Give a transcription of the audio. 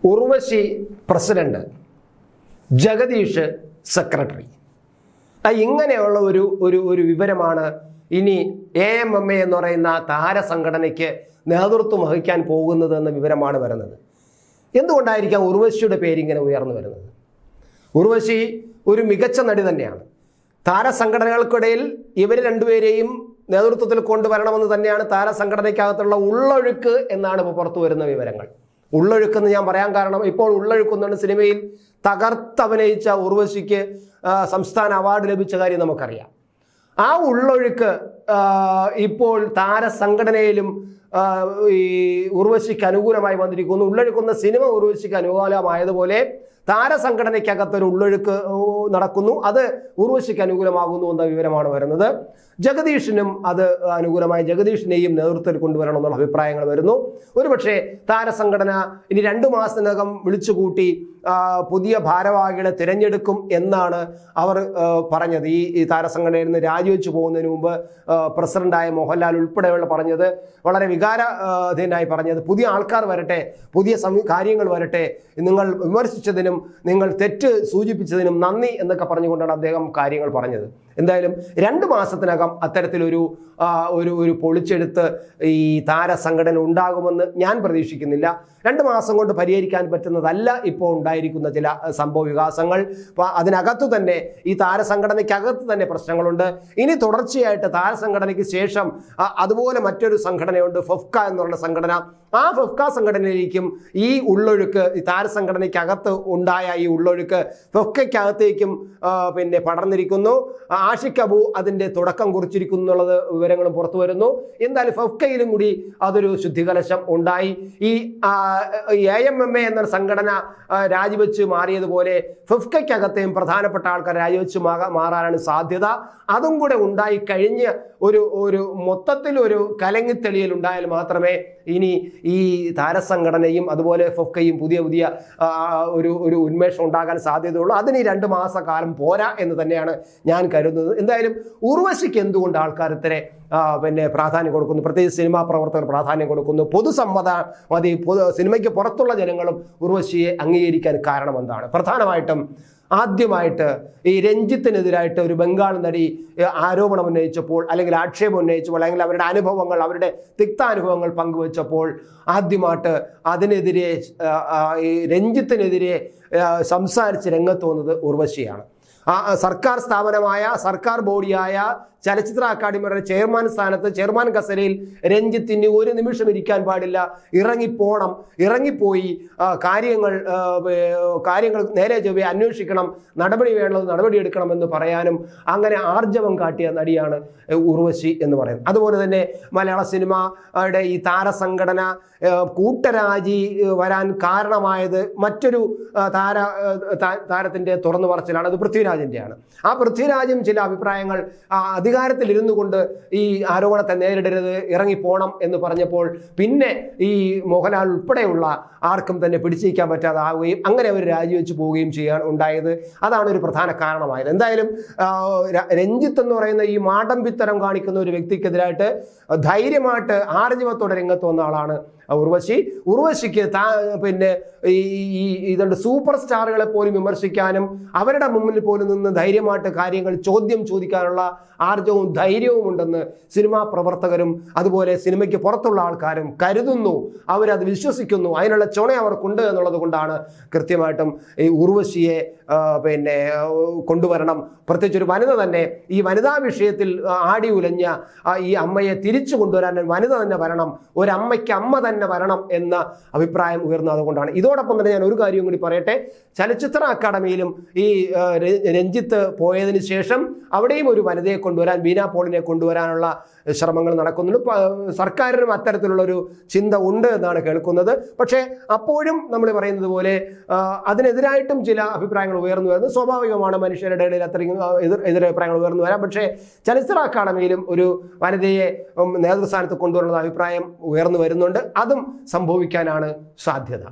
Urvashi president, Jagdish secretary. ഇങ്ങനെയുള്ള ഒരു വിവരമാണ് ഇനി AMMA എന്ന് പറയുന്ന താരസംഘടനയ്ക്ക് നേതൃത്വം വഹിക്കാൻ പോകുന്നത് എന്ന വിവരമാണ് വരുന്നത്. എന്തുകൊണ്ടായിരിക്കാം ഉർവശിയുടെ പേരിങ്ങനെ ഉയർന്നു വരുന്നത്? ഉർവശി ഒരു മികച്ച നടി തന്നെയാണ്. താരസംഘടനകൾക്കിടയിൽ ഇവർ രണ്ടുപേരെയും നേതൃത്വത്തിൽ കൊണ്ടുവരണമെന്ന് തന്നെയാണ് താരസംഘടനയ്ക്കകത്തുള്ള ഉള്ളൊഴുക്ക് എന്നാണ് ഇപ്പോൾ പുറത്തു വരുന്ന വിവരങ്ങൾ. ഉള്ളൊഴുക്കെന്ന് ഞാൻ പറയാൻ കാരണം, ഇപ്പോൾ ഉള്ളൊഴുക്കെന്നാണ് സിനിമയിൽ തകർത്തഭിനയിച്ച ഉർവശിക്ക് സംസ്ഥാന അവാർഡ് ലഭിച്ച കാര്യം നമുക്കറിയാം. ആ ഉള്ളൊഴുക്ക് ഇപ്പോൾ താരസംഘടനയിലും ഈ ഉർവശിക്ക് അനുകൂലമായി വന്നിരിക്കുന്നു. ഉള്ളൊഴുക്കുന്ന സിനിമ ഉർവശിക്ക് അനുകൂലമായതുപോലെ താരസംഘടനയ്ക്കകത്തൊരു ഉള്ളൊഴുക്ക് നടക്കുന്നു. അത് ഉർവശിക്ക് അനുകൂലമാകുന്നു എന്ന വിവരമാണ് വരുന്നത്. ജഗദീഷിനും അത് അനുകൂലമായി ജഗദീഷിനെയും നേതൃത്വത്തിൽ കൊണ്ടുവരണം എന്നുള്ള അഭിപ്രായങ്ങൾ വരുന്നു. ഒരുപക്ഷെ താരസംഘടന ഇനി 2 മാസത്തിനകം വിളിച്ചുകൂട്ടി പുതിയ ഭാരവാഹികളെ തിരഞ്ഞെടുക്കും എന്നാണ് അവർ പറഞ്ഞത്. ഈ താരസംഘടനയിൽ നിന്ന് രാജിവെച്ചു പോകുന്നതിന് മുമ്പ് പ്രസിഡന്റായ മോഹൻലാൽ ഉൾപ്പെടെയുള്ള പറഞ്ഞത്, വളരെ വികാരധീനായി പറഞ്ഞത്, പുതിയ ആൾക്കാർ വരട്ടെ, പുതിയ കാര്യങ്ങൾ വരട്ടെ, നിങ്ങൾ വിമർശിച്ചതിനും നിങ്ങൾ തെറ്റ് സൂചിപ്പിച്ചതിനും നന്ദി എന്നൊക്കെ പറഞ്ഞുകൊണ്ടാണ് അദ്ദേഹം കാര്യങ്ങൾ പറഞ്ഞത്. എന്തായാലും 2 മാസത്തിനകം അത്തരത്തിലൊരു ഒരു പൊളിച്ചെടുത്ത് ഈ താരസംഘടന ഉണ്ടാകുമെന്ന് ഞാൻ പ്രതീക്ഷിക്കുന്നില്ല. 2 മാസം കൊണ്ട് പരിഹരിക്കാൻ പറ്റുന്നതല്ല ഇപ്പോൾ ഉണ്ടായിരിക്കുന്ന ചില സംഭവ വികാസങ്ങൾ. അതിനകത്തു തന്നെ, ഈ താരസംഘടനയ്ക്കകത്ത് തന്നെ പ്രശ്നങ്ങളുണ്ട്. ഇനി തുടർച്ചയായിട്ട് താരസംഘടനയ്ക്ക് ശേഷം അതുപോലെ മറ്റൊരു സംഘടനയുണ്ട്, ഫെഫ്ക എന്നുള്ള സംഘടന. ആ ഫെഫ്ക സംഘടനയിലേക്കും ഈ ഉള്ളൊഴുക്ക്, ഈ താരസംഘടനയ്ക്കകത്ത് ഉണ്ടായ ഈ ഉള്ളൊഴുക്ക് ഫെഫ്കയ്ക്കകത്തേക്കും പിന്നെ പടർന്നിരിക്കുന്നു. ആഷിഖ് അബു അതിൻ്റെ തുടക്കം കുറിച്ചിരിക്കുന്നു എന്നുള്ളത് വിവരങ്ങളും പുറത്തു വരുന്നു. എന്തായാലും ഫെഫ്കയിലും കൂടി അതൊരു ശുദ്ധികലശം ഉണ്ടായി. ഈ AMMA എന്ന സംഘടന രാജിവെച്ച് മാറിയതുപോലെ ഫെഫ്കയ്ക്കകത്തെയും പ്രധാനപ്പെട്ട ആൾക്കാർ രാജിവെച്ച് മാറാനാണ് സാധ്യത. അതും കൂടെ ഉണ്ടായി കഴിഞ്ഞ് ഒരു മൊത്തത്തിൽ ഒരു കലങ്ങിത്തെളിയൽ ഉണ്ടായാൽ മാത്രമേ ഇനി ഈ താരസംഘടനയും അതുപോലെ ഫെഫ്കയും പുതിയ ഒരു ഉന്മേഷം ഉണ്ടാകാൻ സാധ്യതയുള്ളൂ. അതിന് 2 മാസക്കാലം പോരാ എന്ന് തന്നെയാണ് ഞാൻ കരുതുന്നത്. എന്തായാലും ഉർവശിക്ക് എന്തുകൊണ്ട് ആൾക്കാർ ഇത്ര പിന്നെ പ്രാധാന്യം കൊടുക്കുന്നു, പ്രത്യേകിച്ച് സിനിമാ പ്രവർത്തകർ പ്രാധാന്യം കൊടുക്കുന്നു, പൊതുസമ്മതി സിനിമയ്ക്ക് പുറത്തുള്ള ജനങ്ങളും ഉർവശിയെ അംഗീകരിക്കാൻ കാരണം എന്താണ്? പ്രധാനമായിട്ടും ആദ്യമായിട്ട് ഈ രഞ്ജിത്തിനെതിരായിട്ട് ഒരു ബംഗാൾ നടി ആരോപണം ഉന്നയിച്ചപ്പോൾ, അല്ലെങ്കിൽ ആക്ഷേപം ഉന്നയിച്ചപ്പോൾ, അല്ലെങ്കിൽ അവരുടെ അനുഭവങ്ങൾ, അവരുടെ തിക്താനുഭവങ്ങൾ പങ്കുവച്ചപ്പോൾ ആദ്യമായിട്ട് അതിനെതിരെ ഈ രഞ്ജിത്തിനെതിരെ സംസാരിച്ച് രംഗത്ത് വന്നത് ഉർവശിയാണ്. സർക്കാർ സ്ഥാപനമായ, സർക്കാർ ബോഡിയായ ചലച്ചിത്ര അക്കാദമിയുടെ ചെയർമാൻ സ്ഥാനത്ത്, ചെയർമാൻ കസേരയിൽ രഞ്ജിത്തിന് ഒരു നിമിഷം ഇരിക്കാൻ പാടില്ല, ഇറങ്ങിപ്പോണം, ഇറങ്ങിപ്പോയി കാര്യങ്ങൾ നേരെ ചൊവ്വേ അന്വേഷിക്കണം, നടപടി വേണ്ടത് നടപടിയെടുക്കണം എന്ന് പറയാനും അങ്ങനെ ആർജവം കാട്ടിയ നടിയാണ് ഉർവശി എന്ന് പറയുന്നത്. അതുപോലെ തന്നെ മലയാള സിനിമയുടെ ഈ താരസംഘടന കൂട്ടരാജി വരാൻ കാരണമായത് മറ്റൊരു താരത്തിൻ്റെ തുറന്നു പറച്ചിലാണ്. അത് പൃഥ്വിരാജിൻ്റെയാണ്. ആ പൃഥ്വിരാജും ചില അഭിപ്രായങ്ങൾ അധികാരത്തിലിരുന്നു കൊണ്ട് ഈ ആരോപണത്തെ നേരിടരുത്, ഇറങ്ങിപ്പോണം എന്ന് പറഞ്ഞപ്പോൾ പിന്നെ ഈ മോഹൻലാൽ ഉൾപ്പെടെയുള്ള ആർക്കും തന്നെ പിടിച്ചിരിക്കാൻ പറ്റാതെ ആവുകയും അങ്ങനെ അവർ രാജിവെച്ച് പോവുകയും ചെയ്യാൻ ഉണ്ടായത്. അതാണ് ഒരു പ്രധാന കാരണമായത്. എന്തായാലും രഞ്ജിത്ത് എന്ന് പറയുന്ന ഈ മാടമ്പിത്തരം കാണിക്കുന്ന ഒരു വ്യക്തിക്കെതിരായിട്ട് ധൈര്യമായിട്ട് ആർജവത്തോടെ രംഗത്ത് വന്ന ആളാണ് ഉർവശി. ഉർവശിക്ക് പിന്നെ ഇതുണ്ട്, സൂപ്പർ സ്റ്റാറുകളെ പോലും വിമർശിക്കാനും അവരുടെ മുമ്പിൽ പോലും നിന്ന് ധൈര്യമായിട്ട് കാര്യങ്ങൾ ചോദിക്കാനുള്ള ആർജവും ധൈര്യവും ഉണ്ടെന്ന് സിനിമാ പ്രവർത്തകരും അതുപോലെ സിനിമയ്ക്ക് പുറത്തുള്ള ആൾക്കാരും കരുതുന്നു. അവരത് വിശ്വസിക്കുന്നു. അതിനുള്ള ചുണ അവർക്കുണ്ട് എന്നുള്ളത് കൊണ്ടാണ് കൃത്യമായിട്ടും ഈ ഉർവശിയെ പിന്നെ കൊണ്ടുവരണം. പ്രത്യേകിച്ച് ഒരു വനിത തന്നെ ഈ വനിതാ വിഷയത്തിൽ ആടി ഉലഞ്ഞ ഈ അമ്മയെ തിരിച്ചു കൊണ്ടുവരാൻ വനിത തന്നെ വരണം, ഒരമ്മയ്ക്ക് അമ്മ തന്നെ വരണം എന്ന അഭിപ്രായം ഉയർന്നു. അതുകൊണ്ടാണ്. ഇതോടൊപ്പം തന്നെ ഞാൻ ഒരു കാര്യം കൂടി പറയട്ടെ. ചലച്ചിത്ര അക്കാദമിയിലും ഈ രഞ്ജിത്ത് പോയതിന് ശേഷം അവിടെയും ഒരു വനിതയെ കൊണ്ടുവരാൻ, ബീന പോളിനെ കൊണ്ടുവരാനുള്ള ശ്രമങ്ങൾ നടക്കുന്നുണ്ട്. സർക്കാരിനും അത്തരത്തിലുള്ളൊരു ചിന്ത ഉണ്ട് എന്നാണ് കേൾക്കുന്നത്. പക്ഷേ അപ്പോഴും നമ്മൾ പറയുന്നത് പോലെ അതിനെതിരായിട്ടും ചില അഭിപ്രായങ്ങൾ ഉയർന്നു വരുന്നത് സ്വാഭാവികമാണ്. മനുഷ്യരുടെ ഇടയിൽ അത്രയും എതിരഭിപ്രായങ്ങൾ ഉയർന്നു വരാം. പക്ഷേ ചലച്ചിത്ര അക്കാദമിയിലും ഒരു വനിതയെ നേതൃസ്ഥാനത്ത് കൊണ്ടുവരുന്ന അഭിപ്രായം ഉയർന്നു വരുന്നുണ്ട്. അതും സംഭവിക്കാനാണ് സാധ്യത.